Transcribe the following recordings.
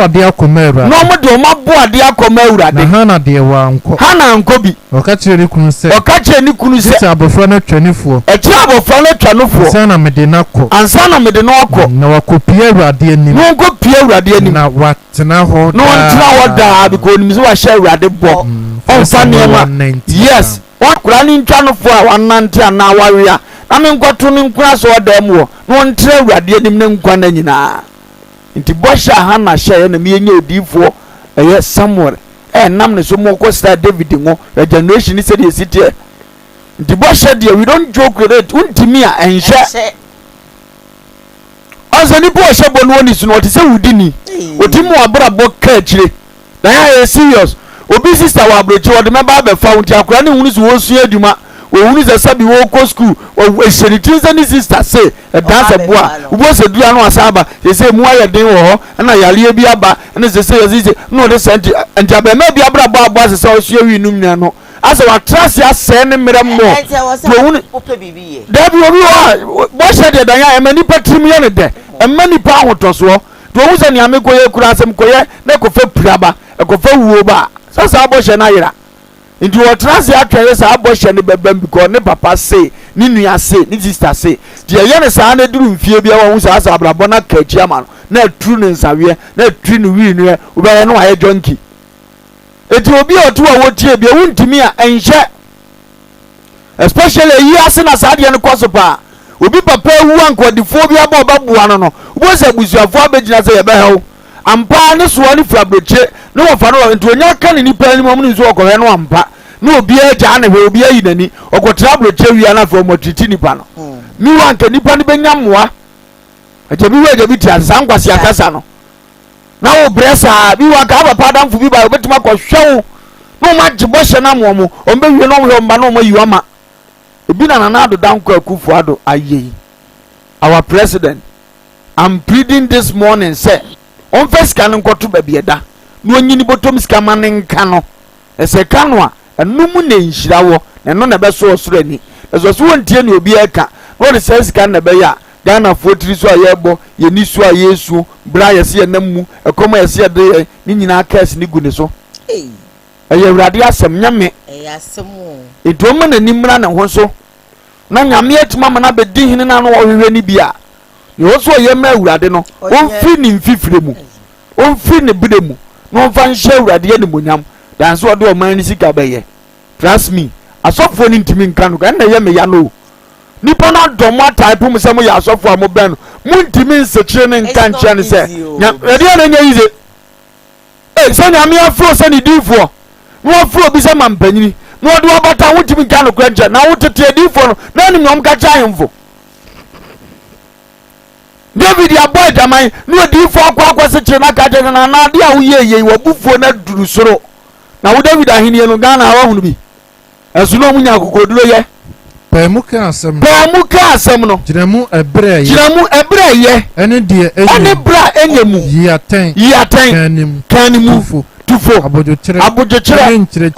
ade akoma awurade no mo de o ma bo ade akoma awurade na hana de wa anko hana anko bi okachire ni kunu se se abofra na twanifo abofra na twanifo sana mede na ko na wakopia awurade anim no kopia awurade anim na watena ho no ntena ho da because nimse wa hye awurade bo onfa niema yes wakura ni ntwanifo a wanante ana wawea na me nkwato ni nkura so odam wo no ntena awurade anim ne nkwa na nyina nti bosha hana hye na me yenye odifo eye Samuel nam ne so mo ko star David ngo generation ni se de sitie nti bosha de we don't joke with it untimi a enhye azani bosha bonu oni so no te se wudini otimu abrabo ka akire na ya serious obi sister wa abrochi wo de meba be fa unti akura ne hunu so wo su aduma wo hunu se sabi wo ko school wo eheritinze ni sister say e dance boa wo se dua no asaba se mu aye den wo ho na yale bi aba na se no de senti enti abema bi abrabo abo se wo su awi num nya no asa wa trase ase ne mere mo wo hunu ope bibi ye da bi obi wo bo she de dan ya emani patrim ye ne de emani pa ahotoso to wo se ni amekoye kura asem koye na ko fa piraba e ko fa wuo ba sasa abo she na yira nti wo trase atwere sa abo she ne bebam because ne papa say ni nua say ni sister say die ye ne sa na duru mfie bia wo sa asa abrabo na kachi ama no na tru ne nsawe na tru ne wi ne wo be no aye jonki eti obi otu a wotie bia wuntimi a enhye especially yi ase na sa de ne kosopa obi papa wu ankodifo bia ba obabua no wo se busuafo abegina se ye be hew ampa ne so ne frabroche ne wo fa no nti onya ka ne nipa ni mo ne so okohwe no ampa ne obi agya ne we obi ayi nani okotra broche wi ana from otiti nipa no mi wanka nipa ne benya moa agya bi we agya bi tia sa nkwase akasa no na wo bresa bi wanka papa damfo bi ba obetima ko hwewo no ma gye bo hye na mo mo ombe wi no hwe mba no ma yiwama ebi na nanado danko akufo ado aye our president I'm pleading this morning say on first can nkoto ba bieda no nyini botom sika manenka no ese ka no a enum na nhirawo eno na be so osoro ani ezo so wontie ne obi eka no de say sika na be ya Ghana fotiri so ayebo ye ni so ayesu bra yesi enammu ekoma yesi ede ni nyina case ni gune so eye urade asem nyame asemu edom na nimra na ho so na nyame atuma mana be di hene na no wohwe ni bia ye so ye ma urade no won fi ni mfifire mu won fi ni bide mu no fa nhye urade ye ni monyam dan so de o man ni sika be ye trust me asofo ni ntimi nka no na ye me ya no nipa na domo type mu se mo ya asofo a mo ben no mu ntimi nsechire ne nka nche ne se nya rede na nya yize se nyame afro se ni difo no afro bi se mampanyini no de obata wotimi nka no kwanche na wotete difo no na ni nyom ka cha hemfo David ya boy jamai no difo akwa se chire na ka je na na de a wo yeye wo bufo na duru soro na wo David ahenie no Ghana wa hunu bi esu no munya kokoduro ye Pemuka asem no Jiramu ebre ye ene die ene bra enyemu yiaten kanimu tufo abojochire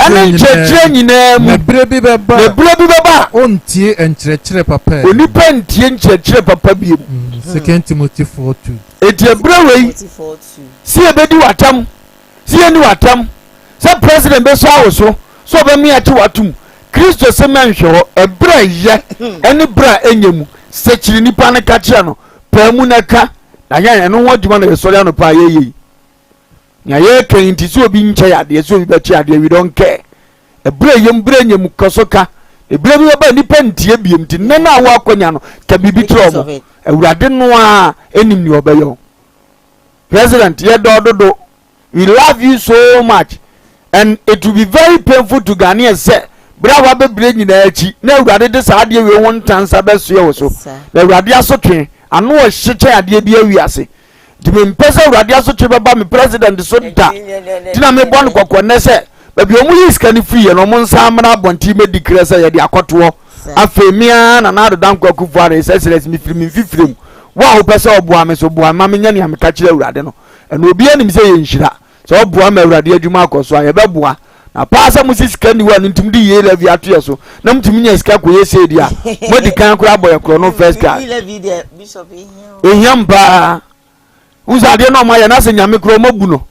ene nchechire nyina mu ebre bi beba ontie enchechire papa onipa ntie enchechire papa biem 2 Timothy 4:2 eti ebre wei si ebedi watam si eni watam se president be so awoso so be mi achi watum Kristo se manhwe ebra ye ene bra enyemu sechiri nipa ne ka kire no pamu na ka na ya no ho djuma na yesori ano pa ye nya ye kan nti so obi nche ya de so obi be chi ade we don't care ebra yem bra enyemu kosoka ebra bi ba nipa ntie biem nti ne na awo akonya no ka bibi tro mo ewurade no a enim ni obeyo president ye dododo we love you so much and it will be very painful to Ghanaians say bra wa bebre nyina achi na urade de sa ade we won tansa beso ye wo so na urade asotwe ano o hyeche ade bi awiase di me mpesa urade asotwe beba me president so da tina me bon kokko ne se ba bi omu yiska ni free no mo nsa amana bonti me declare se ye de akoto afemia na na do dan kwaku fuare se se mi fifirem wa ho pesa oboa me so boa ma me nya ne ameka kire urade no eno obi anim se ye nhira so oboa ma urade adwuma akoso aye beboa na pasa musisika ni wa ntim di ye levi atoye so na mtimi nya sika ko yese dia modi kan kura boy kro no first guy levi de bishop ehiam ba Uza de no ma ya na se nyame kro mabu no.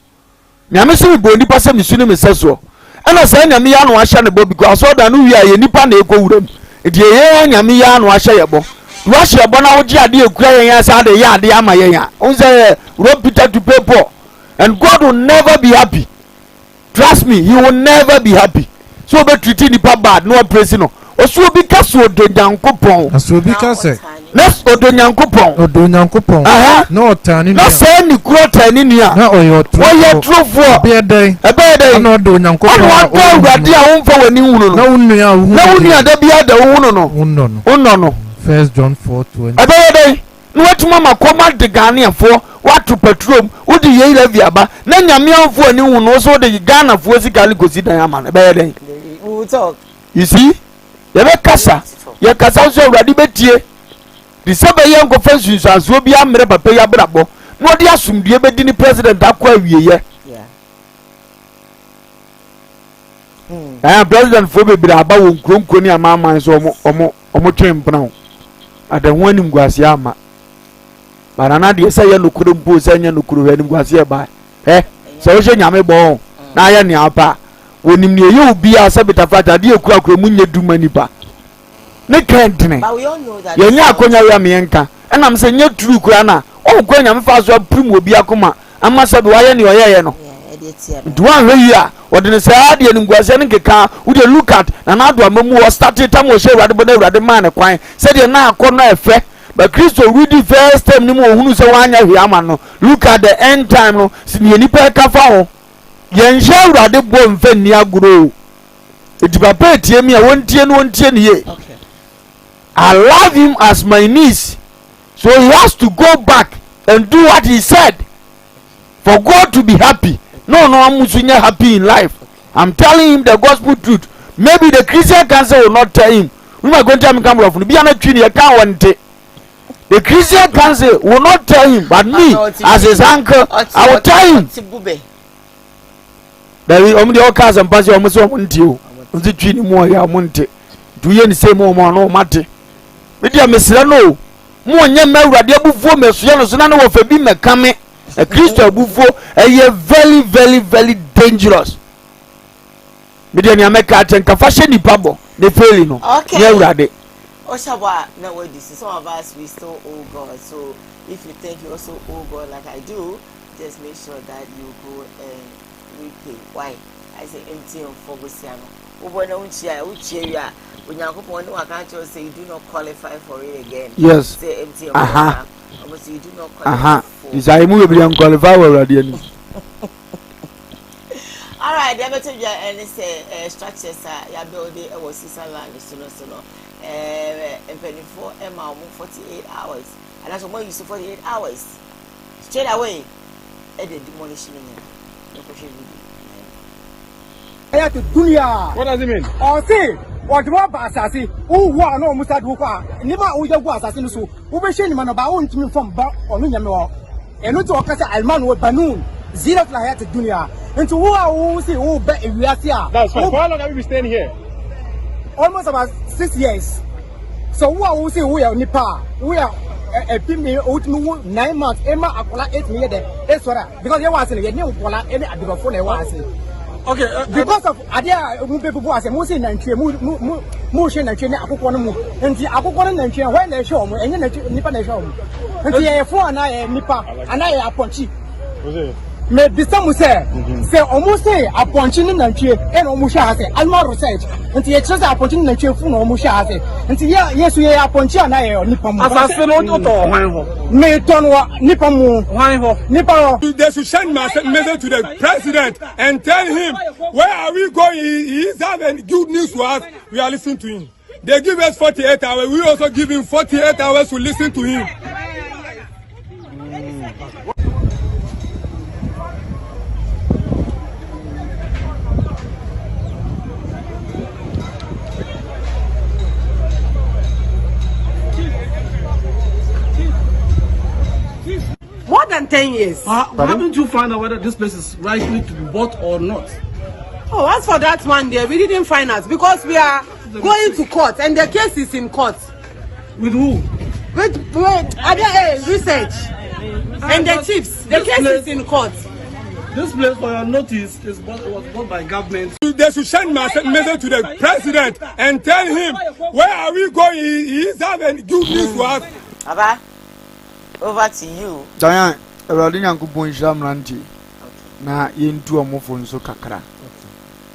Nyame se bo nipa se misu ne meseso. Ana se nyame ya no ahye ne bo because so da no wi a ye nipa na ekowuram. E ye nyame ya no ahye ye bo. Wash your bona woji ade ekura yen asa de ya ade ama yen ya. Unse rob Peter to pay Paul. And God will never be happy. Trust me, he will never be happy. So be treating nipa bad no praise no. Oso bi ka so do nyankopon. Aso bi ka se. Let's odo nyankopon. Odo nyankopon. No otani no say ni kuro tani ni a. Na oyo trofo. Be dey. Na odo nyankopon. Ono do awurade a wonfa wani hunu no. Na wonu a hu. Na wonu a da bia da hunu no. Unno no. 1 John 4:20. Ebe dey. No watuma makoma de Ghana afo watu petrol udi ye ile viaba na nyame amfo ani hu no so de Ghana fo sikali kosi dan ama ebe dey. We will talk. You see? Ye be kasa. Ye kasa so awurade betie. Di sebe ye nko fansu sanso bi amre papa ya brabo. No de asumdue be di ni president akwa awie ye. President fo be bira aba wo nkronko ni amaman so omo twempna. Adanwo anim gwase ama. Barana de say ye nokuro mpo say nya nokuro anim gwase e ba. So wo nyame bo na ye ne apa. Wonim ne ye obi a sabita fata de ekura kura munye duma nipa. Ne kentene. But we all know that. Ye nya akonya we amenka. Enam se nya turu kura na. O ko nyame fa so prim obi akoma. Ama sabe wa ye ne oyeye no. Duan we ya. Wodene say ade anim gwase ne keka. Wo de look at na na do amamu wo start tam wo she urade bo na urade man kwan. Say de na akono efe. But Christo read the first time ni mo hunu se wanya hwe ama no. Look at the end time no. Si ni nipa ka fa ho. Yen sha urade bo mfa ni aguro. Eti papa etie mi a wontie no wontie ne ye. Okay. I love him as my niece. So he has to go back and do what he said. For God to be happy. No, I'm happy in life. I'm telling him the gospel truth. Maybe the Christian council will not tell him. We are going to come from the The Christian council will not tell him, but me, as his uncle, I will tell him. There is only all cars and pass your Muslim. The tree more ya monte. Do you say more no matter? Media Messano. More nyama radio before Messiano, so none of a beam coming. A Christian before a very, very, very dangerous. Media Yamaka and Kafashini Pabo, they fail no. Okay. Yeah, ready. Oshawa, no way this is some of us we still owe God. So if you think you also owe God like I do, just make sure that you go and repay. Why? I say empty on Fogosiano. When you say you do not qualify for it again. Yes. Say empty on almost you do not qualify for it. Is I move beyond qualify already. All right, they to you and say structures are building a was land sooner. And 24 48 hours. And that's what you use 48 hours. Straight away, and the demolition. To dunya. What does it mean? Oh, see, what you want assassin? Who are no Musa Duka? Nima Uja assassin, so who be shame man about own to from Ba or Minyamo. And not to Okasa Alman with Banoon, zero fly to dunya. And to who see who bet if we are here. That's fine. How long have you been staying here? Almost about 6 years. So who see we are Nipa? We are a pimmy out 9 months, Emma Akola 8 million. That's what because you was in the new Pola any at the phone I was. Okay, because of Adia people was a motion and motion and train Akukon, and the Akukon and train when they show me, and then Nipa show me. And the four and I Nipa and I are punchy. Mais some say almost say a punching and chair and almost has it. I'm not research until it's just a punching and chair for almost has it. Until yes, we are punching and I are Nippon. May turn what Nippon. They should send message to the president and tell him where are we going. He is having good news to us. We are listening to him. They give us 48 hours. We also give him 48 hours to listen to him. More than 10 years. Haven't you found out whether this place is rightly to be bought or not? Oh, as for that one there, we didn't find out because we are going to court and the case is in court. With who? Wait, research. And the chiefs, the case is in court. This place, for your notice, was bought by government. They should send message to the president and tell him where are we going. He is having good news to us. Aba, over to you. Diane, Radina Kupon Shamranti. Na yentu omofo nso kakra.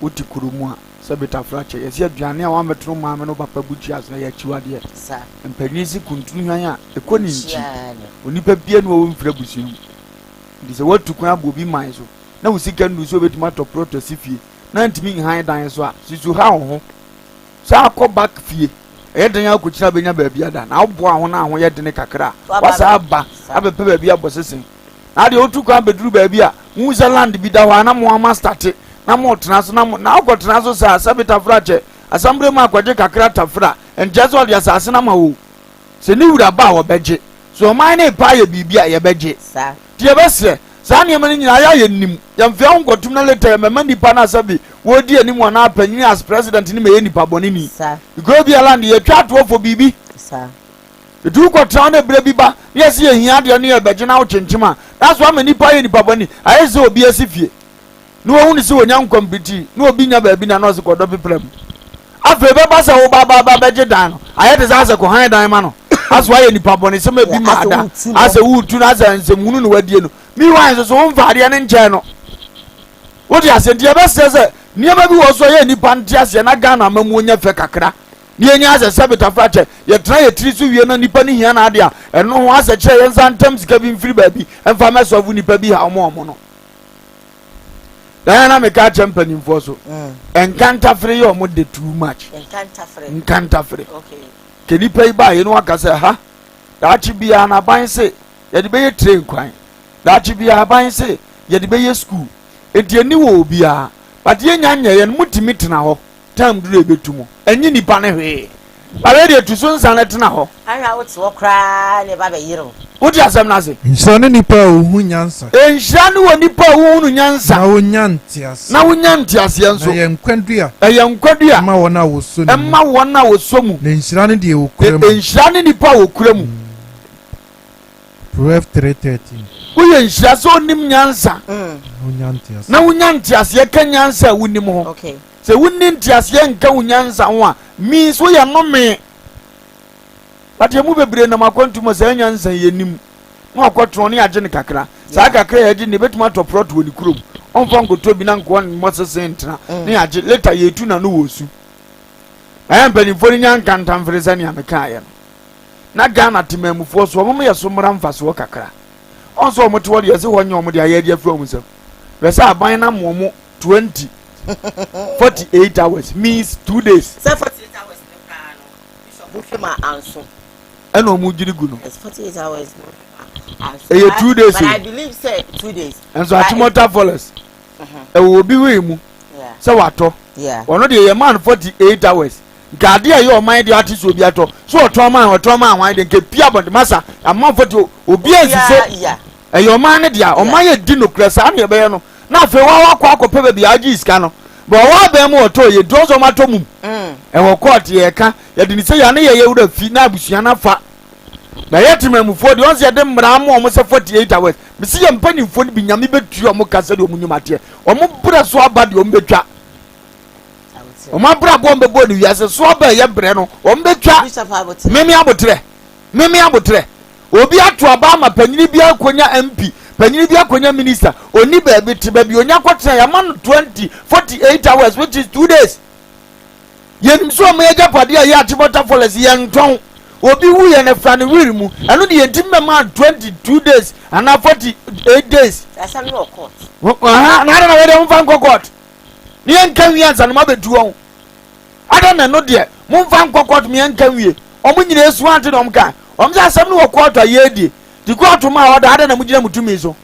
Uti kurumwa sabeta frache. Yesi aduane a wametro maame no papa buchias na ya chiwade. Sir. Mpanyisi kuntunu hwan a ekoni nchi. Onipa bia no wo mfra busuam. Ndi se watu kwa abobi man so. Na usika ndu so betima to protest fie. Na ntimi han dan so a sisu ha ho. Sa akọ back fie. Eden ya akọchira benya baabi ada. Na aboa ho na ho ye de ne kakra. Wasa aba abepe baabi abosesen. Na de otu kwa beduru baabi a New Zealand bi da wa na mo ama start na mo tena so na akotena so sa sabita frache assembly ma akwaje kakra tafra and just all the assassin na ma wo se ni wura ba wo beje so man na pa ye bibia ye beje sa tie bese sa ne man nyina ya ye nim ya mfia nkotum na later mema nipa na sabi wo di anim na apanyin as president ni me ye nipa boni ni sa go bi land ye twa to for bibi sa edu ko tran na bre biba yes ye hia de ne ye beje na wo chenchima that's why me nipa ye nipa boni ayeze obi asifie no woni se wonya nkompiti no obi nya ba bi na no se kodo peplem afa be ba se wo ba beje dan no ayete za se ko han dan ma no aso aye nipa boni se ma bi ma ada ase wutu na ase nsemunu no wadie no mi wan so wo mfa ade ne nche no wodi ase die be se niema bi wo so ye nipa nti ase na Ghana mamu onya fe kakra ni enya ase sabita frache ye tra ye tri so wie na nipa ni hia na ade a eno ho ase che ye nsantam sika bi mfiri ba bi emfa mesovu nipa bi ha omo no Diana me ka champion for so. Enkanta free yo mo de too much. Enkanta free. Okay. Keni pay ba ye no aka say ha. Da chi bia na ban say ye de be train kwan. Da chi bia ban say ye de be school. Enti ani wo bia. But ye nyanya ye no mutimi tena ho. Time dure betumo. Enyi nipa ne hwe. Ba we de tuso nsa na tena ho. Anya wo ti wo kra ne ba be yiro. Wodi asem na se. Nsane nipa ohu nyansa. Enhia ne wo nipa ohu nyansa. Na wonyantiase. Na wonyantiase enso. Na ye nkwadua. Ye nkwadua. Ma wona wo so ni. Emma wona wo so mu. Na nhira ne de okura mu. Enhira ne nipa okura mu. Prof 313. Wo ye nhira so onim nyansa. Wonyantiase. Na wonyantiase ka nyansa wonim ho. Okay. Se wonni ntiase nka wonyansa ho a means wo ye no me. But ye mu bebre na makwantum se nyansa ye nim. Mo akotro ne age ne kakra. Sa kakra ye age ne betuma to prot woni kurom. Onfa ngoto bi na nko mo sese ntra. Ne age later ye tu na no wosu. Mpanimfo ni nyanka ntamfere sane ameka ye no. Na Ghana timamufo so mo ye so mra mfa so kakra. Onso mo to wo ye se ho nyom de aye de afro mu sam. We say aban na mo 20 48 hours means 2 days. Say 48 hours no ka no. Bishop ma anso. Eno mu jiri gu no. It's 48 hours no. 2 days. But I believe say 2 days. And so atimota follows. E wo bi we mu. Yeah. Say wato. Yeah. Ono de ye man 48 hours. Gade aye o man de artist obi ato. So oto man wan de nke pia bond masa. Amman 40 obi ansiso. Yeah. E yo man ne dia o man ye di no kresa na ye be no. Na fe wa kwa akope be bia agi iska no. Bo wa be mu oto ye dozo mato mum. E wo court ye ka ye de ni say ya ne ye wura fi na abusua na fa. Na ye timamufo de onse de mra mo mo se 48 hours. Me si ye mpanimfo ni binyame betu o mo kasa de o munyumate. O mo bura so aba de o mbetwa. O ma bura bo mbebo ni wiase so aba ye bre no o mbetwa. Memi abotre. Obi ato aba ma panyini bia akonya MP, panyini bia akonya minister. Oni ba bi te ba bi onya kwotena ya man 48 hours which is 2 days. Yen so mo ye japade ya atibota foles ye nton. Obi wu ye ne fra ne wiri mu. Eno de yentim ma 22 days and 48 days. Asam no court. Na na we de mfa court. Ni en kan wi ansa no ma betu won. Ada na no de mo mfa court mi en kan wi. Omo nyina esu ante no mka. Omza asam no court ayedi. Di court ma oda ada na mugina mutumi so.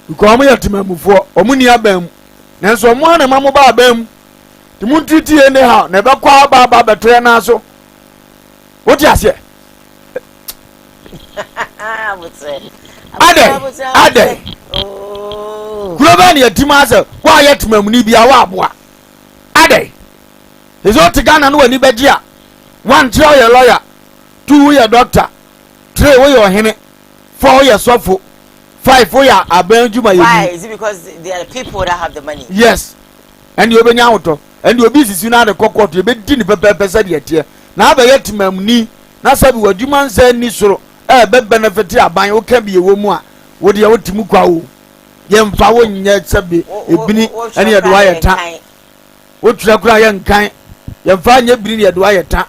Because omo yatimamufo, omo ni abam. Nanso omo na mamo ba abam. Ti muntiti ene ha na be kwa ba beto na so. What you say? Ade. Oh. Global ya timasa kwa yetimam ni bia wa aboa. Ade. Ezo tigana no ani begia. 1 tell your lawyer, 2 your doctor, 3 we your hene, 4 years suffer 5 for ya abenjuma you. Why is it because they are the people that have the money? Yes, and you be nyauto and you busy soon at the cockpit you be din pepper said yet here now be yet mamni na sabi wadwuma nsa ni soro be benefit aban o kan bi ewo mu a wo de wo timu kwa wo ye mfa wo nya sabi ebini ene ye do ayeta wo tura kura ye nkan ye mfa nya biri ye do ayeta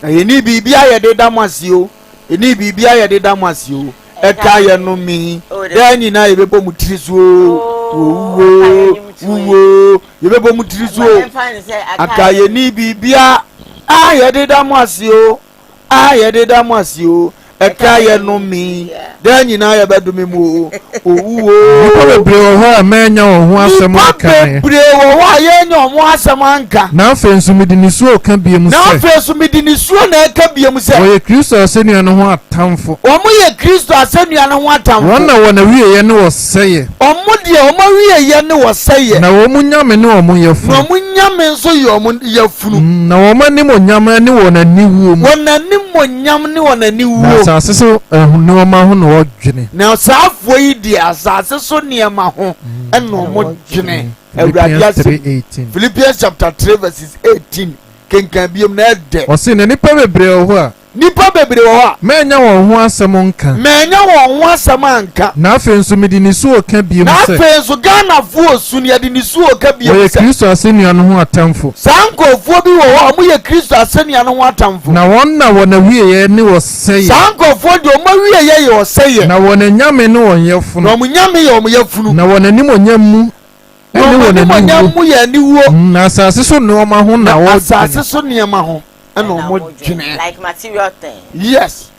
na ye ni bibia ye de damasi o eni bibia ye de damasi o eka ye no mi de nyina ye bebo mu tiriso wo ye bebo mu tiriso aka ye ni bibia ye de damasi o ye de damasi o eka ye no mi de nyina ye bedumi mu nipa bebre wo ho amanya wo ho asem aka ne bebre wo ho ye nya wo asem anka na afa nso medi ni suo ka biem se na afa nso medi ni suo na aka biem se wo ye Kristo asenu no ho atamfo wo mo ye Kristo asenu no ho atamfo wona wona wiye ye ne wo seye omo de omo wiye ye ne wo seye na wo munyame ne wo mo yefunu na munyame nso ye omo yefunu na wo mani mo nyame ne wo na niwuo mu wona ni mo nyam ne wona niwuo na asase so ne ma ho no dwene na saafo yi di asase so ne ma ho eno mo dwene Philippians chapter 3 verses 18 kenkan biem na ede o se ne nipa bebre wo ho a nipa bebre wo ha menya wo ho asem nka menya wo ho asem anka na afa nso medi ni suo ka biem se na afa nso Ghana fu osu ne de ni suo ka biem se wo ye Kristo asenu no ho atamfo sankofo bi wo ho mo ye Kristo asenu no ho atamfo na wona wona wiye ye ne wo seye sankofo de o ma wiye ye ye wo seye na wona nyame ne wo yefunu na mo nyame ye o yefunu na wona ni mo nyam ene wona nyam mu ye ni wo na asase so ne ma ho na wo asase so ne ma ho ene mo dwene like material thing. Yes,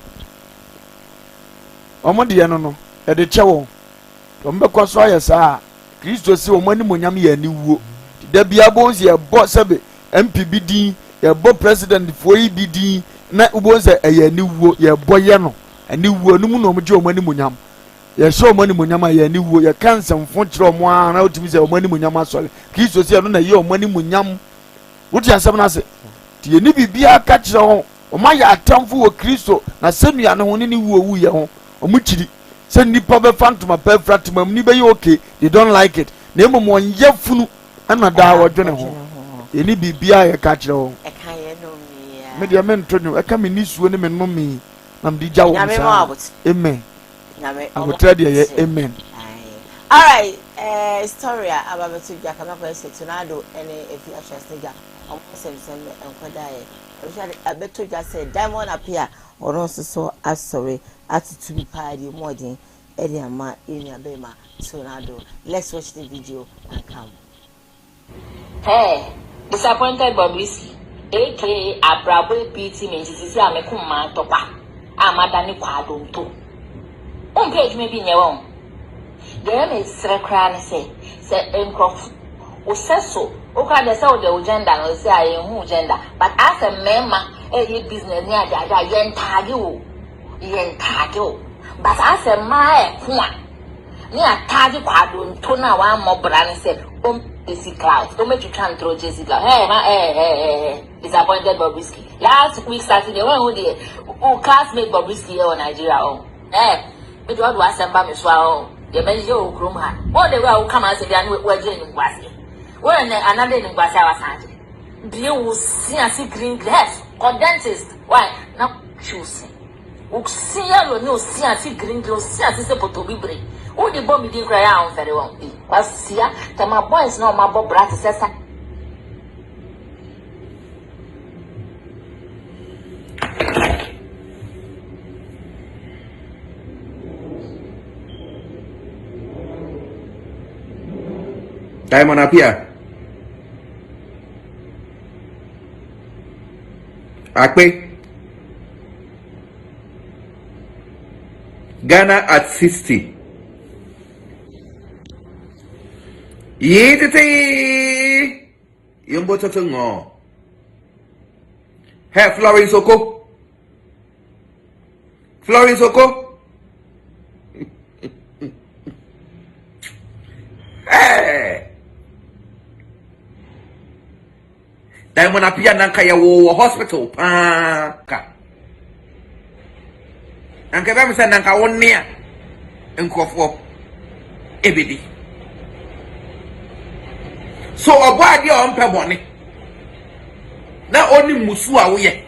omo de no e de chewo to mbe kwaso ayesa Kristo si omo ni mo nyam ye ni wo da bia bonzi ye bo sebe MPB din ye bo president fo yi bi din na ubonza e ye ni wo ye bo ye no ani wo no mu no mo je omo ni mo nyam ye so omo ni mo nyam ye ni wo ye kansam fo kire omo a na otimi se omo ni mo nyam asole Kristo si no na ye omo ni mo nyam wuti asem na se ti ye ni bibia ka kire ho omo ya atamfo wo Kristo na senua no ho ni wo wu ye ho omo chiri se nipa be fantoma pe fratima ni be ye okay they don't like it na emo mo nye funu ana da wo dwene ho ye ni bibia ye ka kire ho E kan ye no mi ya me de me ntonyo e ka me ni suo ni me no mi na me di ja wo sa amen abotra de ye amen. All right, story about to Jack and I said Tornado and if you actually stay Jack on some and Kodai. I bet to just say diamond appear or also so as sorry at to be party more than Eddie and Ma in your bema Tornado. Let's watch the video and come. Hey, disappointed Bobrisky, aka Abrabo PT means I'm a kuma topa. I'm a Danny Quadum too. On page maybe in your own. There is Srekran say Encroft. O says so. O can the soul the agenda or say I am who gender. But as a member, a business near the yen tagio. But as a my one near Tagi Quadum, Tona one more brand said, Jesse Cloud. Don't make you try and throw Jesse Cloud. Hey, disappointed Bobrisky. Last week Saturday, when who classmate Bobrisky here in Nigeria. But what was some bam as well? The Benjo Grumha. What they will come as a young we're doing was it. When another in Guasa was deal will see a green glass or dentist. Why not choosing? Would see a no see a green glass, see a sister to be brave. Oh, the bomb didn't cry out very well. Was see that my boys know my Bob Brat says. Diamond appear. Akpe. Ghana at 60. Yedete. Yumbo totungo. Hey, Florence Oko. Florence Oko. Hey. Diamond appear nanka ya wo hospital pa ka anka ba me say nanka wonne a nkofo ebedi so obo ade o mpe bone na oni musu a wo ye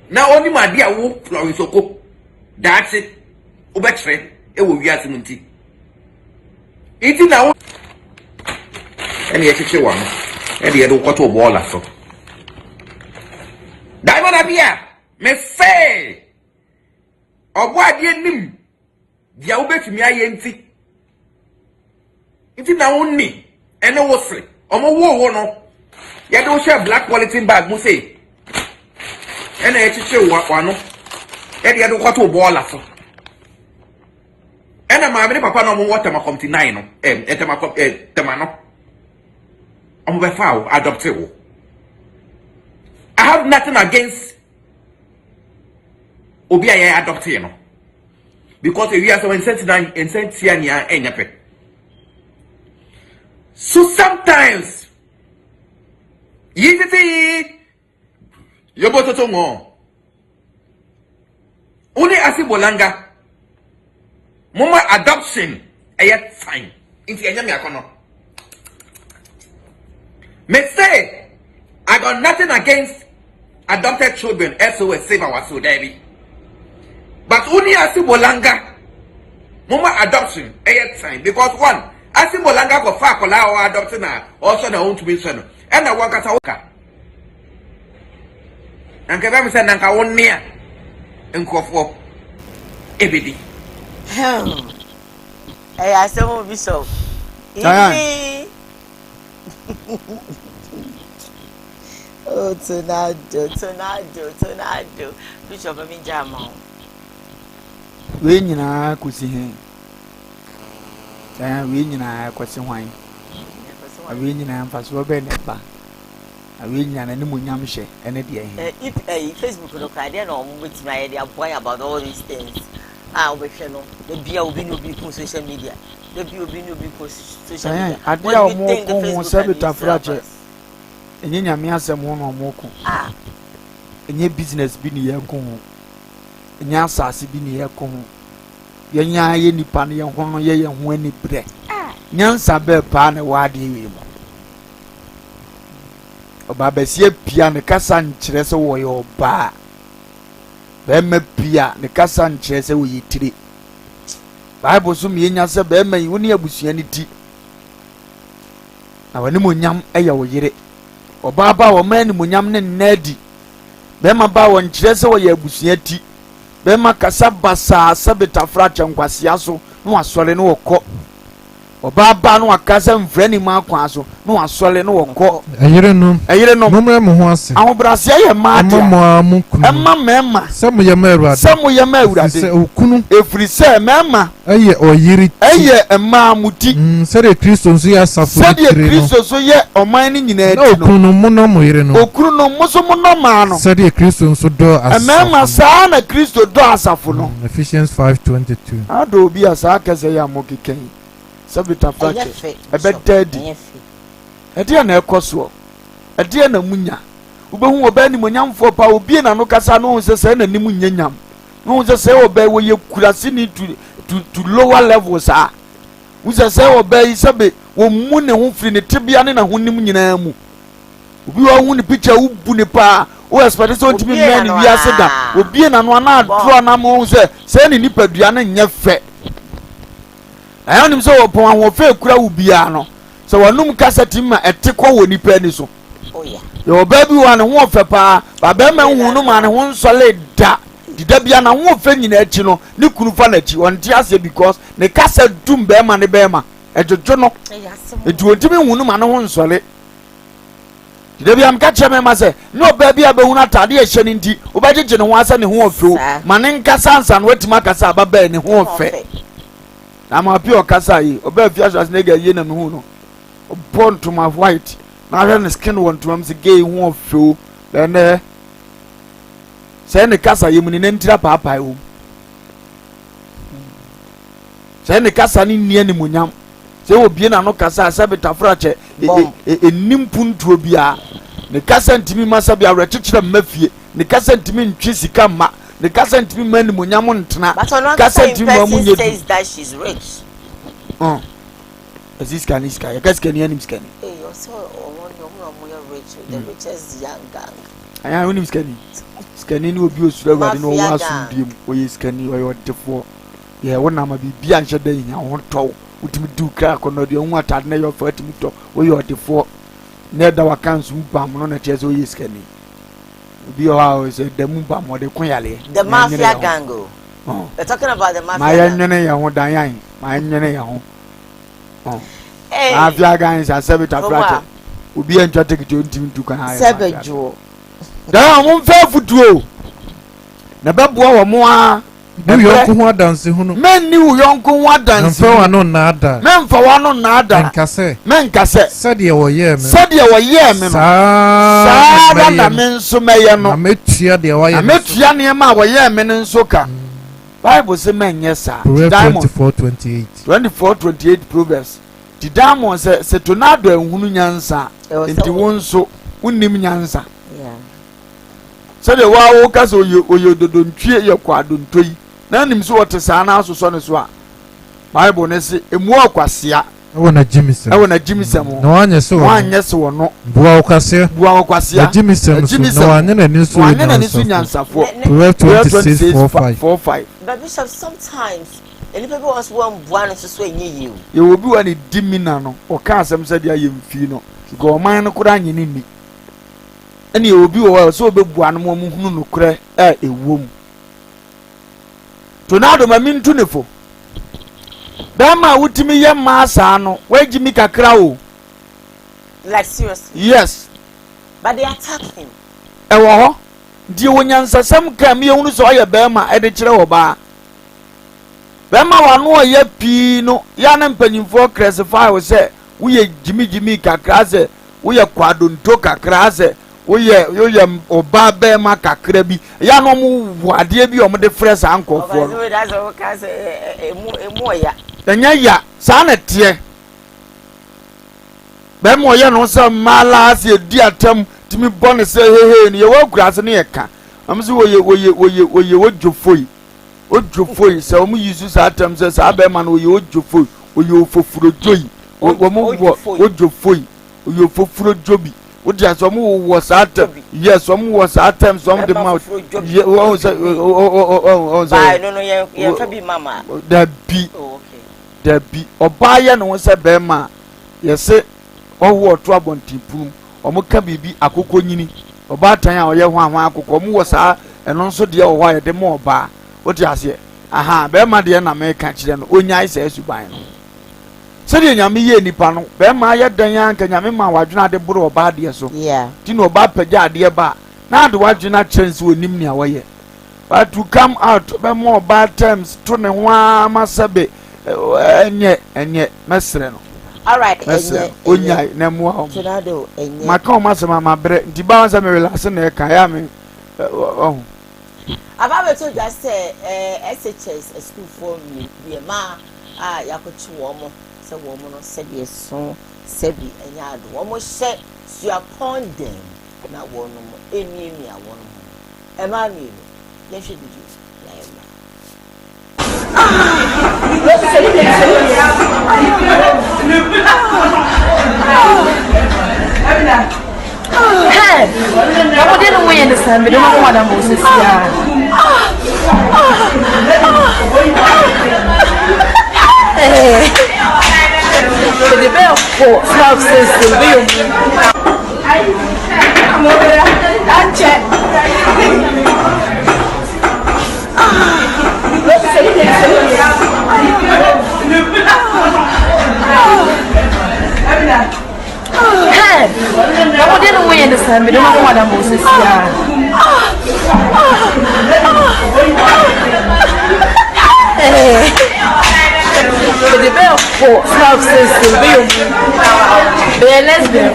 na oni made a wo Florence Oko that's it obetre e wo wiase munti iti na wo ene yecheche wa no ene ye do kwato bola so diamond abia me fe obo ade nim dia wo betumi aye nti na wonni ene wo sre omo wo no ye do share black quality bag mu say ene yecheche wa no ye do kwato bola so ena ma me papa no mo water ma 9 no tema no omo be foul adopt wo. I have nothing against obi aye adopt you know because we are so insensitive nia enyape so sometimes yiti yobototo mo uni asibolanga mama adoption ayet fine inti enya me akono me say I got nothing against adopted children SOS save our soul baby but uni asibolanga mama adoption ayet fine because one asibolanga go fa kola or adopting na also na own to be son and na wankata woka anka ba me say nanka wonne a nkofo ebedi Hey, I said, "Won't be so." Oh, tornado. Bishop, I'm in Jama. We nyina kusi he. We nyina kwasi hwan. We nyina mfaso be ne ba. We nyina na mu nyam hye ene de he. If Facebook no cry there no mo betima ye dey boy about all these things. We hwe no. The bia obi no be on social media. The bia obi no be post social media. Adia o mo ko ho sabita frache. Enye nyame asem ho no mo ko. Enye business bi ni ye ko ho. Enye asase bi ni ye ko ho. Ye nya ye nipa ne ye ho no ye ho ani bre. Nyansa be pa ne wade wi mo. Oba besie pia ne kasa nkyere se wo ye oba. Be ma pia ne kasa nkyere se wo yitire. Bible so me nya se be ma yi woni abusua ni ti. Na wani mo nyam eye wo yire. Oba ba wo ma ni mo nyam ne nnadi. Be ma ba wo nkyere se wo ye abusua ti. Be ma kasa basa sabita fracha nkwasea so no asore no wokọ. Oba ba no akasa mfrani ma akwa so no asole no wokọ. Eyire no momre mo ho ase ahobrase ye ma de emma mema semo ye ma awurade se okunu efri se mema eye oyiri eye emma muti se de Kristo nso ya safo se de Kristo so ye oman ni nyina ati no okunu mo no mo yire no okunu no mo so mo no ma no se de Kristo nso do asafo emma sa na Kristo do asafo no Ephesians 5:22 ado obi asa akese ya mokeken sabita fache ebetadi ede na ekoso ede na munya ubehu oba ni monyamfo pa obi na no kasa no se na ni munyanyam no se oba wo ye kurase ni to lower levels a wo se oba yi sebe wo mu ne ho firi ne tibia ne na ho nim nyina mu obi wo hu ne picture wo bu ne pa wo expect so ntimi me ni wi ase da obi na no na adro na mo se ni nipadua na nya fe ayonim so wo pon ho fe kura wo bia no so wanum kasa timma etekọ wo nipa ni so oya yo baby wa ne ho fe pa ba be ma hu no ma ne ho nsole da dida bia na ho fe nyina achi no ne kunu fa na achi won ti ase because ne kasa dum be ma ne be ma ejojo no edu ontimi hu no ma ne ho nsole dida bia am ka che me ma se no baby abehu na tade ehye ne ndi obajeje ne ho asa ne ho ofe ma ne nkasa ansa no watima kasa ababa ne ho ofe ama pio kasa yi oba fiasas nega ye na me hu no born to my white na hwe skin won to am se gay hu ofo then say ne kasa ye muni ntira papa wo say ne kasa ni nie ni munyam say obie na no kasa sabita frache enim puntuo bia ne kasa ntimi masa bia rekekere mafie ne kasa ntimi ntwe sika ma the castle man Munyamontana. But on one side, person says that she's rich. Oh, as this can is Sky, I guess can you scan? Hey, you're so rich, the richest young gang. I am only scanning. Scanning will be used to no one soon where you scan or the four. Yeah, one number be beyond your day. I won't talk. Would me do crack on the one at near your 40 meter where you are the four. Near our council, Bam, on a chess or you scanning. Be always the Mumbam or the Quayale. The mafia gango. Oh, they're talking about the mafia. My enemy, I won't die. My enemy, oh, mafia gangs are 7 to will be entered to can 7 Joe. There won't fair for two. The babu or more. Do you know dance? Men knew young Koowaa dance. For one on nada. Men for one on nada. Men cassette. Said you were year. Said you were year. Sada men so mayano. I met you the way. I met Yaniama were year men and soka. Bible say men yes sir. 24:28. 24:28 Proverbs. The diamond said Tornado and Hunyansa. It won't so unim nyansa. Said the wow cast or you don't cheer your quadun tree. None him so what is an house of son as well. Bible nessy a more quasia. I want a Jimison. I want a Jimison. No one yes or no. Buacasia, Jimison, no one and news one and Nyansa for 26:45. But Bishop, sometimes any people was one to swing you. You will be any diminano or casam said ya fino. Go mine could in me. And you will be well so big one woman who cry a womb. Tornado, my mean tuneful. Bama would me young Massano, where Jimmy Cacrow. Like seriously? Yes. But they attack him. Oh, dear when answer some come you only saw your Bama at the chair bar. Bama one more yet pino, yan and penny for classify was say, we are Jimmy Cacraze, we are quadun toka crase. Oye oba be maka krabi ya no mu wade bi o mo de fresh anko fo no that's o ka say emu ya enya ya sa na tie be mo ye no se mala se di atam timi bone se hehe ni ye wa kurase ne ye ka am se oye ojofoi se o mu yisu sa atam se sa be ma no oye ojofoi oye ofofuro joyi o mo ojofoi oye ofofuro jobi. What does some was at? Yes, some was at times, some the mouth. I don't know, you be mamma. There be, or buy and was a bema. Yes, say, or what trouble tipum, or Mokabi, a coconini, or Bataya, or Yawan, or was and also the old wire, the more bar. What you say? Aha, Bema, the American, only I says you buy. Sadi nyame ye nipa no be ma ye dan yan ka nyame ma wadwena de boro oba de so ti no oba pagya de ba na de wadwena chance onim nia wo ye but to come out be more bad times to ne hwa masabe enye mesre no all right onya na mu ha Tornado enye maka o masema mabre nti ba wansa me relax na e kan ya me oh about to just say SHS a school for me be ma yakochi womo se womo no se bi so se bi enya ado womo hye su upon them na wono mo emi awono mo e ma mi ye hwe bi na e hey, I didn't win this time, but don't know what I'm supposed to say. The bell for self system. Come over there. I check. Hey, I didn't win this time, but don't know what I'm supposed to say. The bell for self system. Be a lesbian.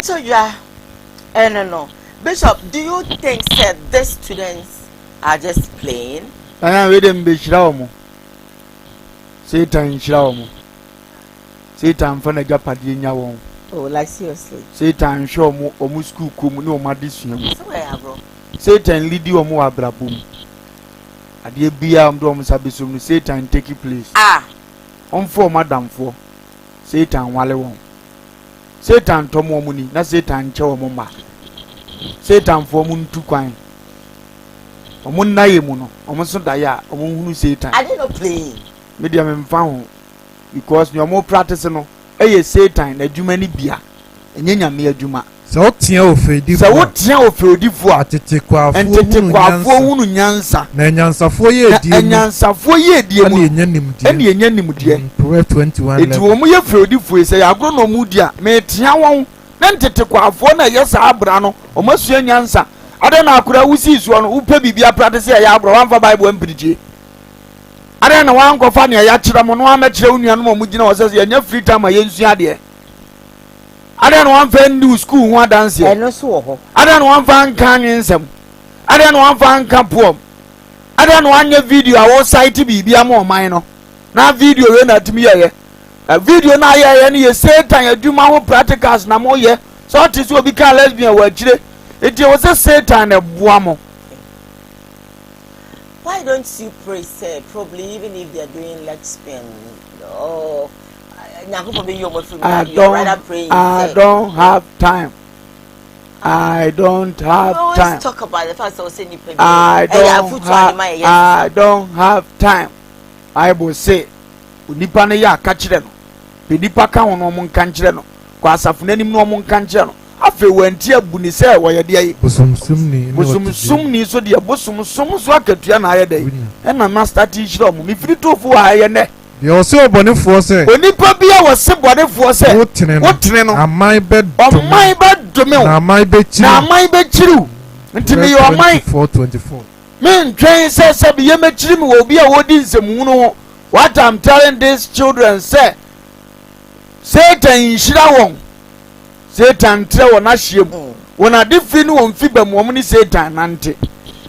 So you are no. Bishop, do you think that these students are just playing? I am reading Bishop. Satan nhyira wo mo. Satan fa na japade nya wo. Oh, like seriously. Satan hwe wo mo school kom ne wo madesua mu. So where bro? Satan leadi wo mo abrabom. Ade bia am do mo sabesom no Satan take place. Onfo madamfo. Satan wale wo. Satan tomo mo ni na Satan che wo mo ma. Satan fo mo ntu kwan. Omo naye mu no, omo so da ya, omo hunu Satan. I didn't play. Media me mfa ho because you more practice no. Eye Satan na adwuma ni bia. Enye nyame adwuma. Se wotia ofedi. Se wotia ofedi fu atete kwafo hunu nyansa. Na nyansafo ye die mu. Nyansafo ye die mu. Ene enye nimdie. Proverbs 21. Eti wo mu ye ofedi fu se ya gro no mu dia. Me tia won. Na ntete kwafo na ye sa abra no. O masua nyansa. Ade na akura wusi suo no. Upe bibia practice ya abra wan fa Bible empirije. Ade na wan ko fa ne ya kire mo no ama kire unua no mo gina wo se ya nya free time ya nsu ade. Ade na wan fa ndi school ho dance e no so ho. Ade na wan fa nkan nsem. Ade na wan fa nkan pom. Ade na wan nya video a wo site bibia mo man no. Na video we na timi ye. Video na ye ne ye Satan adwuma ho practicals na mo ye. So it is obi ka lesbian wa kire. Eti wo se Satan e boa mo. Why don't you pray, sir? Probably even if they are doing leg spin or I don't have time. I don't have time. Talk about the fact that I don't have time. I will say, Unipa ne ya kachire no. Pedipa ka wono mo nkanchire no. Kwa asafo nanim no mo nkanchire no. Afe wanti abuni se wo ye de ayi. Bosumsumni so de bosumsum so akatua na aye dai. E na na start hiro mo. Mi firi tofu aye ne. Yo se obonefo se. Onipa bia wo se bonefo se. Wotene no. Amai bedome. Na amai be chiru. Ntimi yo amai 4:24. Men train se be ye mechiri mi wo bia wo di nsemu no. What I'm telling these children say, Satan nhyira won. Satan tre won ahyem. Won ade fi no won fi ba mo ni Satan nante.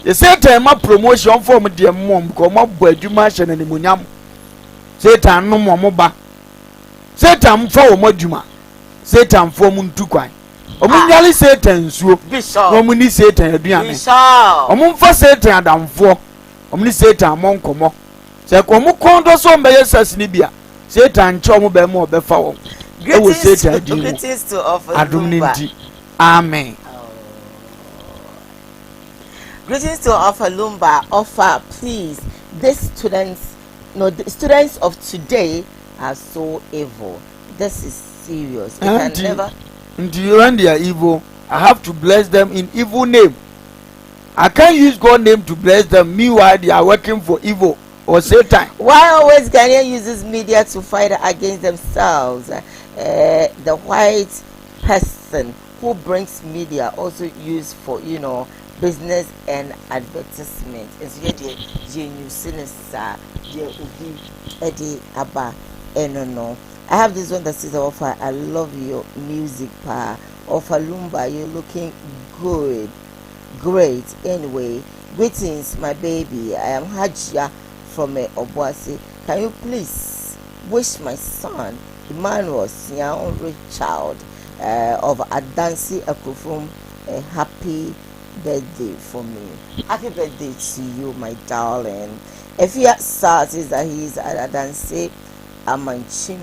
The Satan ma promotion form de mom ko mo bo adwuma hye na nimunyam. Satan no mo ba. Satan mfa wo madwuma. Satan fo mu ntukwan. Omu nyale Satan nsuo. Omu ni Satan aduane. Omu mfa Satan adamfo. Omu ni Satan monkomo. Se ko mu kondo so mbeye sasini bia. Satan cho mu be mo be fa wo. Greetings to offer Lumba. Amen. Greetings to offer Lumba. Offer, please. The students of today are so evil. This is serious. We can never. Until when they are evil, I have to bless them in evil name. I can't use God's name to bless them. Meanwhile, they are working for evil or Satan. Why always Ghanaian uses media to fight against themselves? The white person who brings media also used for business and advertisement. I have this one that says, Offer, I love your music, pa. Offer Lumba, you're looking good. Great. Anyway, greetings, my baby. I am Hajia from Obuasi. Can you please wish my son Emmanuel young child of Adansi Akufum a happy birthday for me? Happy birthday to you, my darling. If he says that he is at Adansi Amanchim.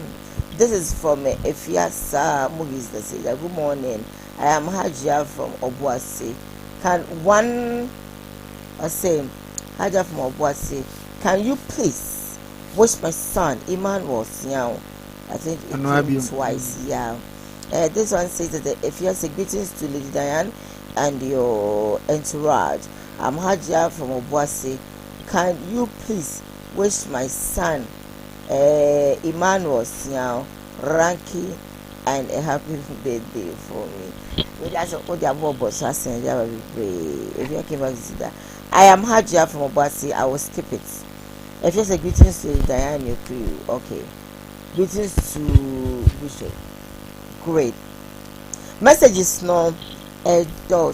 This is from Efiasa Mugis that says, good morning. I am Hajia from Obuasi. Can one say Hajia from Obuasi? Can you please wish my son Emmanuel young? I think it came twice. Yeah. This one says that if you have greetings to Lady Diane and your entourage, I'm Hajia from Obuasi. Can you please wish my son Emmanuel Siao Ranky and a happy birthday for me? That's what the boss has said. If you came back to that, I am Hajia from Obuasi. I will skip it. If you say greetings to Diane, your crew, okay. Greetings to Bishop. Great. Messages no so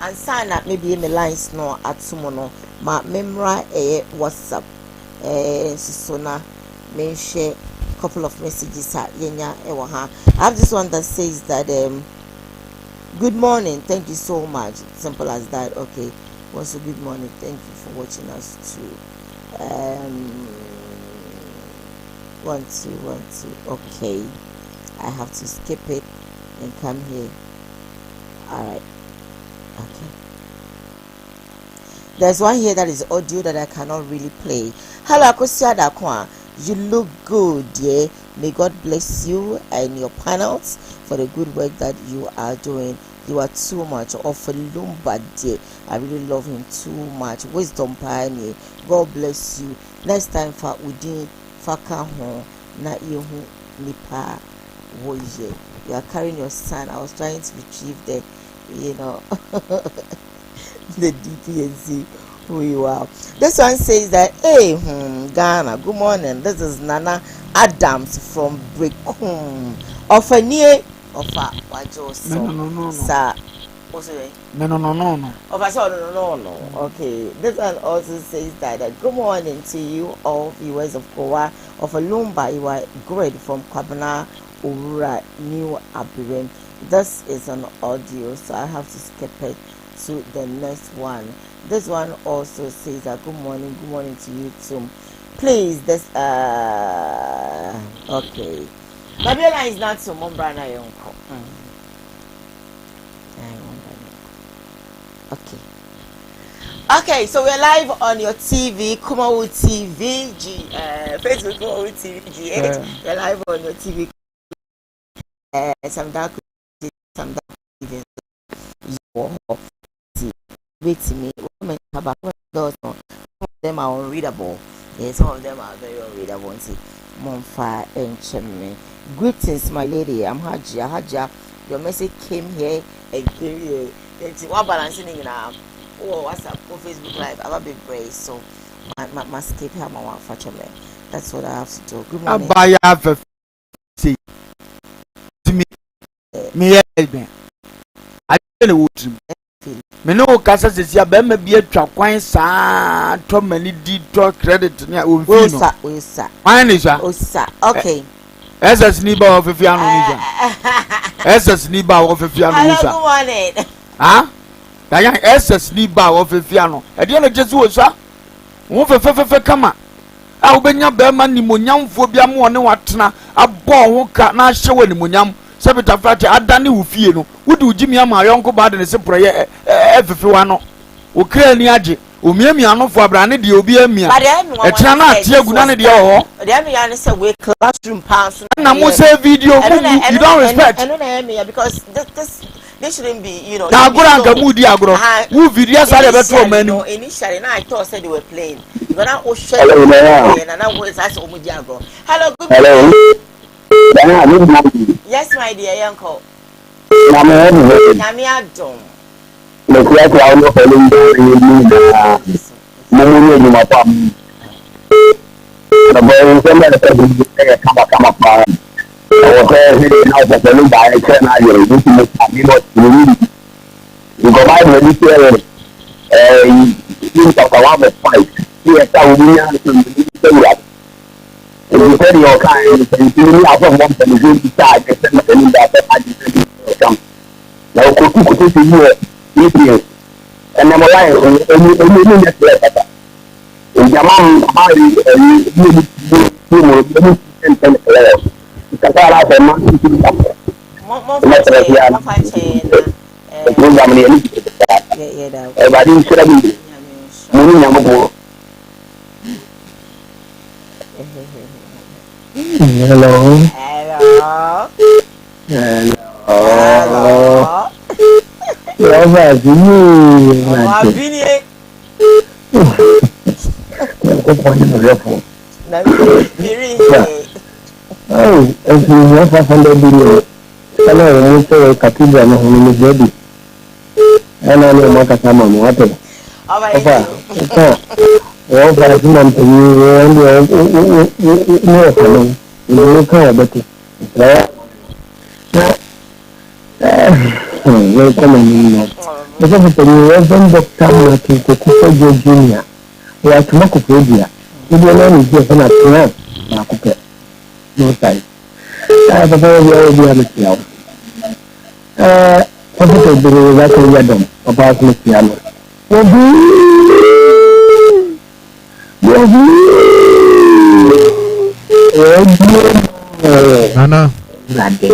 and sign up maybe in the lines no at sumono ma memra WhatsApp sisona may share a couple of messages at Yenya Ewaha. I have this one that says that good morning, thank you so much. Simple as that. Okay, also good morning, thank you for watching us too. 1 2 1 2. Okay, I have to skip it and come here. All right. Okay. There's one here that is audio that I cannot really play. Hello, Akosia Dakwa. You look good, yeah. May God bless you and your panels for the good work that you are doing. You are too much. Lumba, dear. I really love him too much. Wisdom pioneer. God bless you. Next time for Udin Fakaho na Yehu Nipa Woye. You are carrying your son. I was trying to retrieve the the DPNC who you are. This one says that hey Ghana, good morning. This is Nana Adams from Brekum. Ofanie Ofa Wajo Sir. No. No. Okay. This one also says that good morning to you all viewers of Koowaa of Lumba. You are great from Kwabena Ura New Abiren. This is an audio, so I have to skip it to the next one. This one also says that good morning to you too. Please, this okay. Babylon is not so Mombrana Yonko. Okay, so we're live on your TV, Kumawu TV, Facebook Kumawu TV, GH. We're live on your TV. Some dark TV. Wait to me. Some of them are unreadable. Yeah, some of them are very unreadable. Monfa and Chemme. Greetings, my lady. I'm Hajia. Your message came here and what balancing now? Oh, WhatsApp or Facebook Live. I have been brave, so my skip here, my one for Chemme. That's what I have to do. Good morning. I have a see me. I don't me no kasa sisi ya be ma bi atwa kwan saa to mani di to credit ne o fi no osa kwan ni sha osa okay SS ni ba ofefi anu ni sha SS ni ba ofefi anu ni sha ha da yan SS ni ba ofefi anu e de no jesu osa wo fefe kama a wo benya be ma ni monyamfo bia mo ne watena abọ ho ka na hye wani monyam sebita fati adane wo fie no wudi ugimi ama yonko ba de ne se proye efefe wa no o kra ni age o miamia no fo abrane de obi amia e tena na ate aguna ne de ho de amia ne se we classroom pass na mo say video you don't respect I don't know because this shouldn't be na agora nka mu di agoro wo video sare beto o manu initially na I thought said they were playing you gonna o share and now wo is as o mu di agoro hello good morning. Yes, my dear uncle. Nami Adom. The crack round of following the boy is under the come up. Our prayer is now for the new by a turn. I will do you go by the you talk about the fight. Yes, I will be you said your kind, you have one person who decide to send them in that I come. Now, could see you, and I'm alive, and you get better. In Jaman, Hello. na kupe no sai papa will be able to papa to be that you done papa will see you Nana Nade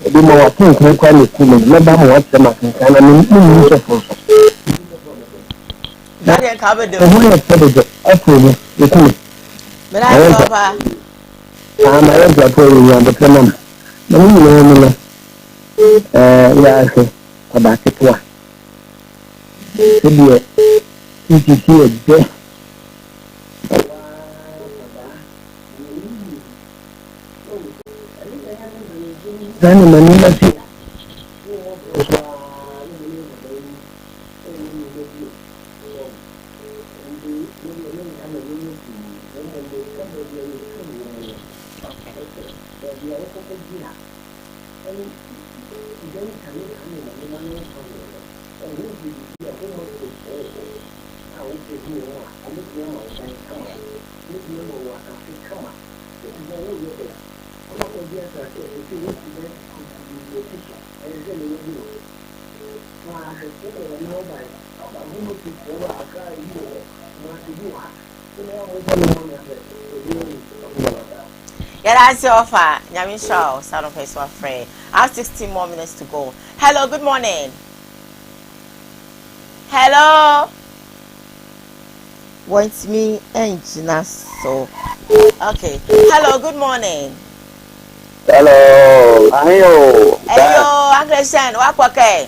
ebi mo wa tin kan kwa ni ku me ba mo wa tsema kan na ni so for Daniel Kabe de. Mo ya tebe de afu ni ku Mena papa. Ma ya ja ko ni ya de tsema na ni no ya se aba tetwa ebi e ti de Dani manina si That's your offer. Nyamisha, son of his friend. I have 16 more minutes to go. Hello, good morning. Hello. Want me engineer so. Okay. Hello, good morning. Hello, Hello, Uncle Shan, what okay?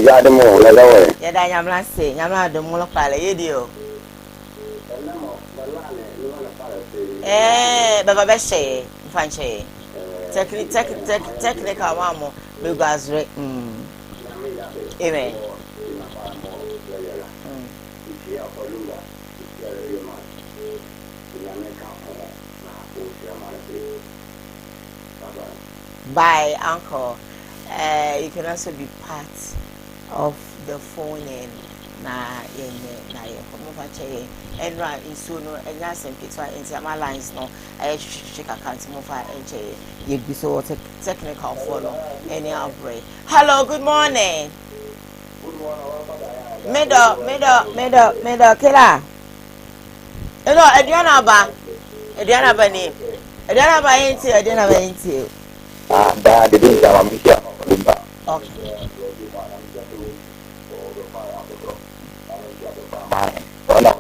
Ya de mo la dawe. Ya da nyamla se, nyamla de mo lo pale yedio. Baba be she, mfanche. Technical mamo, we go azre. Amen. Bye, Uncle. You can also be part of the phone in na and right in soon and yes and picture into my lines no I check account move and you be so technical follow any outbreak. Hello, good morning. Middle killer. Hello, Adriana ba name. Adriana ba into. Da de din ta mi ya. Okay. Hola.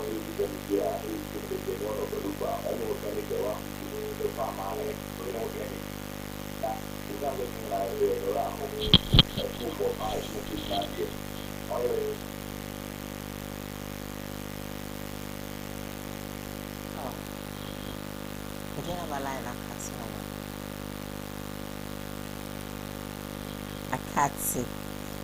Akatsi.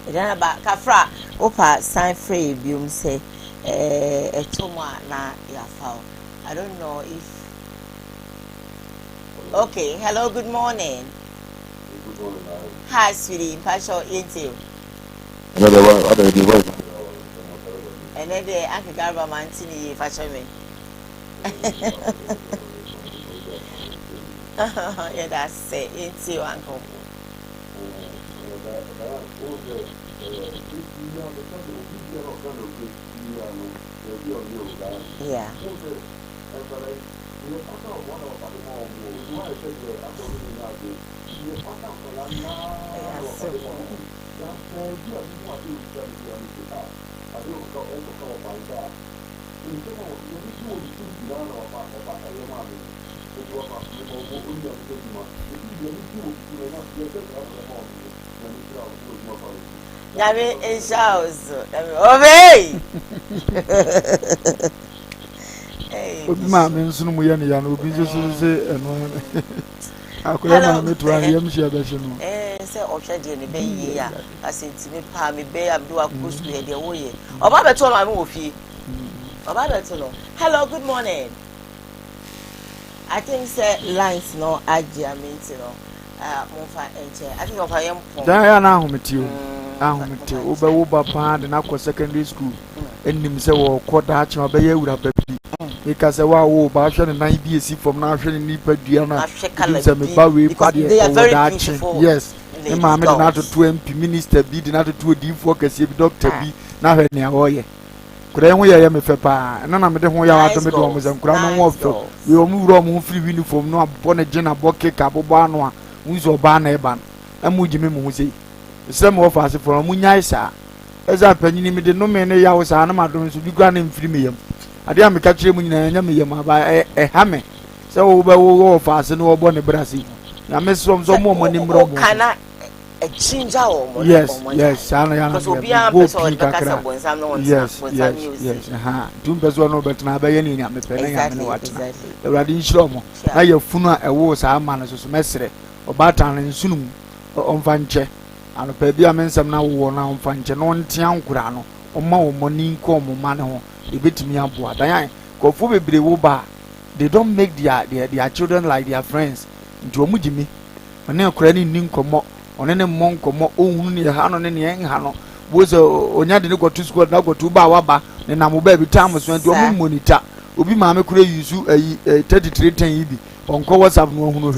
Adriana ba kafra opa sign free bium say etoma na yafao. I don't know if. Okay, hello, good morning. Good morning. Hi, sweetie. Passion into. Another one. And then the Uncle Garba Mantini fashion me. Yeah, that's it. Into Uncle. Yeah. Yami Inshaus. Obey. Obi ma me nso no mu ye ne ya no obi nso se eno akoya ma me to ahia me hia be hye no se ohwe de ne be yi ya asenti me pa me be abdu akosu ye de wo ye oba be to no me wo fie oba be to no. Hello, good morning. I think say lines no agia me nti no monfa enche I think of ayem pon dan ya na ahomete o be wo ba pa de na ko secondary school ennim se wo ko da ache obe ye wura ba bi because I was bashing and IBC from National Nipa Diana. They are very beautiful. Yes, the mamma did not to MP minister be did not to a deep focus if Doctor B. Now her near Oye. Could I wear me pepper and none of the way out of the dorms and crown waffle. We will move on free uniform, no upon a general bouquet cabo banwa, who's or ban. And would you mean, say, some of us from Munyaisa. As I penny me the no many hours, animal to be granted free me. I dare me catch him in a yammy by a hammer. So over fast and over Bonnie Brassy. I miss some more money. Can I change our yes, because we'll be able to yes, two person no better now by any name. The Radin Shlomo. Now your funeral a was our manners of Mestre or Batan and Sunum on Fanche. And a baby, I mean, some now worn on Fanche, non Tian Curano, or more money, come, man, they beat me up. Diane, go for be woba. They don't make their children like their friends. Into a mujimi. When they are credit ninkomo, on any monkomo, own near Hanon and Yang Hano, was a Onyadi go to school, now go to Bawaba, and I'm baby Thomas went to a monitor. Ubi Mamma could use you a 3310 EB on Koowaa no who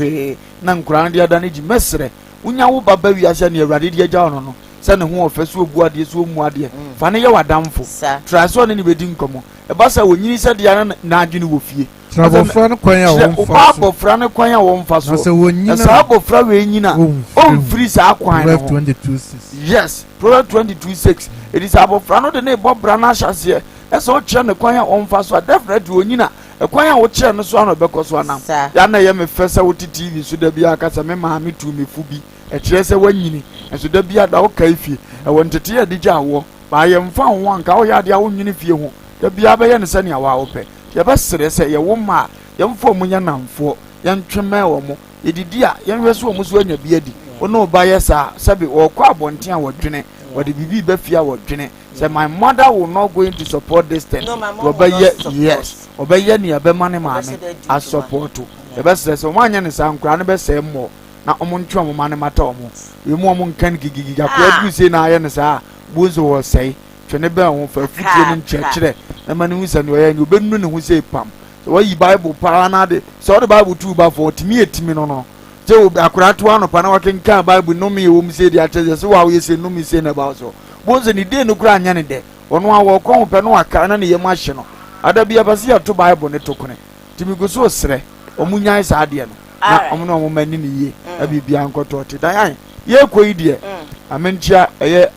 Nan Grandia Daniji Messere. Unya baby as any radidia down. Send a home first will go at this room, dear. Fanny, you are down for. Try so any wedding come. A bassa when you said the Najin will fear. Travel Fran Quaya, Papa Fran Quaya won't fast. So when you know, Fran, freeze our 22:6. Yes, Proverbs 22:6. It is about Frano the name Bob Branashas here. That's all Chan the Quaya on fast. So definitely when you know a Quaya will chair no son of Becoswana. Yana Yam Fessa TV, so there be a Casamema me to me Fubi. A Chesa Wanyini, and so there be a dog café. I want to tear the jar. But I am found one cow yard your own uniform. The Biaba and Sunny Awape. Your best say your woman, young for Munyanam for young Tremel, Edidia, young Resu Muswanya Beardy, or no bias are Sabi or Quabontia or Jenny, or the BB Befia or Jenny. Said my mother will not going to support this thing. No, my mother, yes, obey any a money man. I support you. The best says one and some grand say more. Now, Omonchum Mani Matomo. You more can gig up. You say, I understand. Buzo will say, Chenebel for 15 church. The man who said, you been who say pump. So, why you Bible paranade? So, the Bible 2 by 40 me a timino. So, I could one of Panawakan car Bible no me whom say the attendants. So, how you say no me saying about so. Once any day no grand any day. On one walk on Panoa can any emotional. I'd be a basia to Bible netokone. Timiko so sre, or Munya is Adian. I'm no woman in the year. I be Bianco Torti. Diane. Ye dear. I mention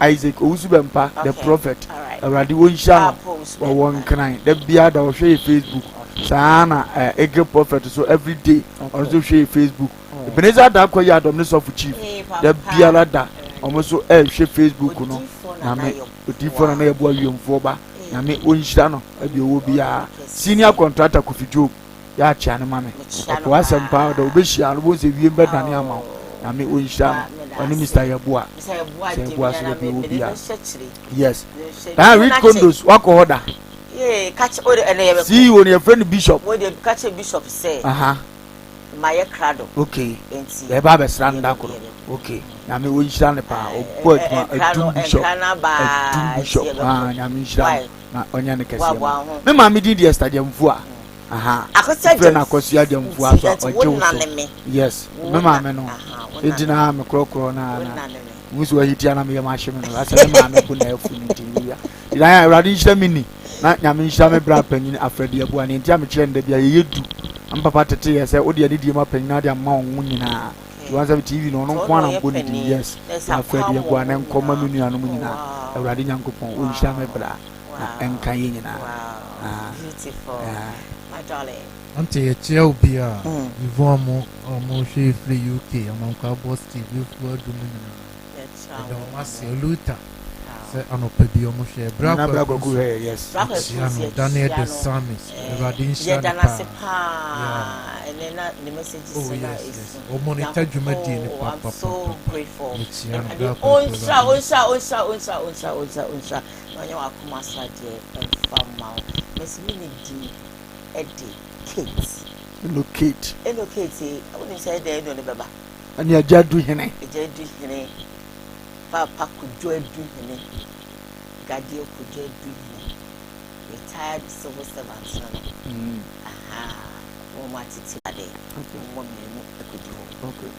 Isaac Usubempa, the prophet. A radio channel or one kind. The beard or share Facebook. Sana, a good prophet, so every day also share Facebook. The Beneza Dakoya, the Miss of Chief. The Bialada, almost so share Facebook. No, I mean, different neighbor you for. I mean, one channel, you will be a senior contractor could be joke. Ya chana mame. Kwa sempa do beshi albo se wie beda ne ama. Na me onhia oni Mr. Yabua. Yabua so be obia. Yes. Na read condos wako order. Catch order and see when your friend bishop. What the catch bishop say. My crado. Okay. The baba sranda ko. Okay. Na me onhia ne pa o boy a two bishop. Na me onhia na onya ne kese. Me ma me di the stadium fu a. Friend akosia dem fu aso ojo. Yes. Me ma me no. Edina me krokro na. Musu ahiti ana me ma hye me no. Asa me ma me ku na afu ni tiya. Ida Radin hye me ni. Na nyame hye me bra panyin afrede abu ani ntia me kire nda bia yedu. Am papa tete ye se odi ade die ma panyin ade ma onwo nyina. Wanza TV no no kwa na mbo ni yes. Afrede abu ani nkoma me nua no nyina. Radin nyankopon o hye me bra. Na enka ye nyina. Beautiful. My darling. Auntie Chelbia, you want more free UK, among Cowboys TV for Dominion. I don't want to see Luther. Say, I'm not paying your share. Bravo, yes. Daniel the Psalmist, Radin Shadapa, and then the message is oh, monitor Jumadi, I'm so grateful. Unsa. When you are Kumasa, and Farm Miss Minnie D. Eddie Kate. Locate. Elocate, I wouldn't say they don't remember. And you're just doing it. Papa could join doing it. Gadio could join doing it. Retired civil servants. Mo ma titi ade. Mo me mu ekudi ho. Okay.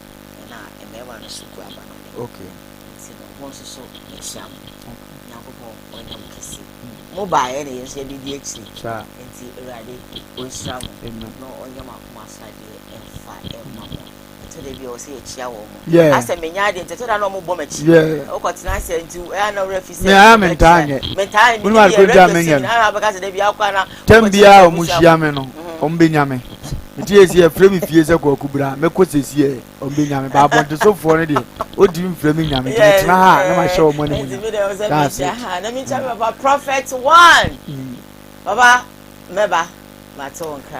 Na emewa no suku aba no. Okay. Nti no mo so ehia mo. Na gogo onyam kesi. Mo ba ye na yesi bi di echi. Sha. Nti urade o hia mo. No onyam akoma sade emfa emma mo. To dey be o say ehia wo mo. Asa menya de nteto da no mo bo machi. O kotina say nti e na refi say. Me am mentanye. Mentanye. Mo ma ko da menya. Na ba ka say dey be akwa na. Tambia o mo hia me no. Ombenyame. Iti esi e frame fie se kwa kubra me ko sesi e ombenyame ba bonte so fo ne de odi frame nyame tena ha na ma show mo ne mu. Na mi cha baba prophet 1. Baba meba ma to nkra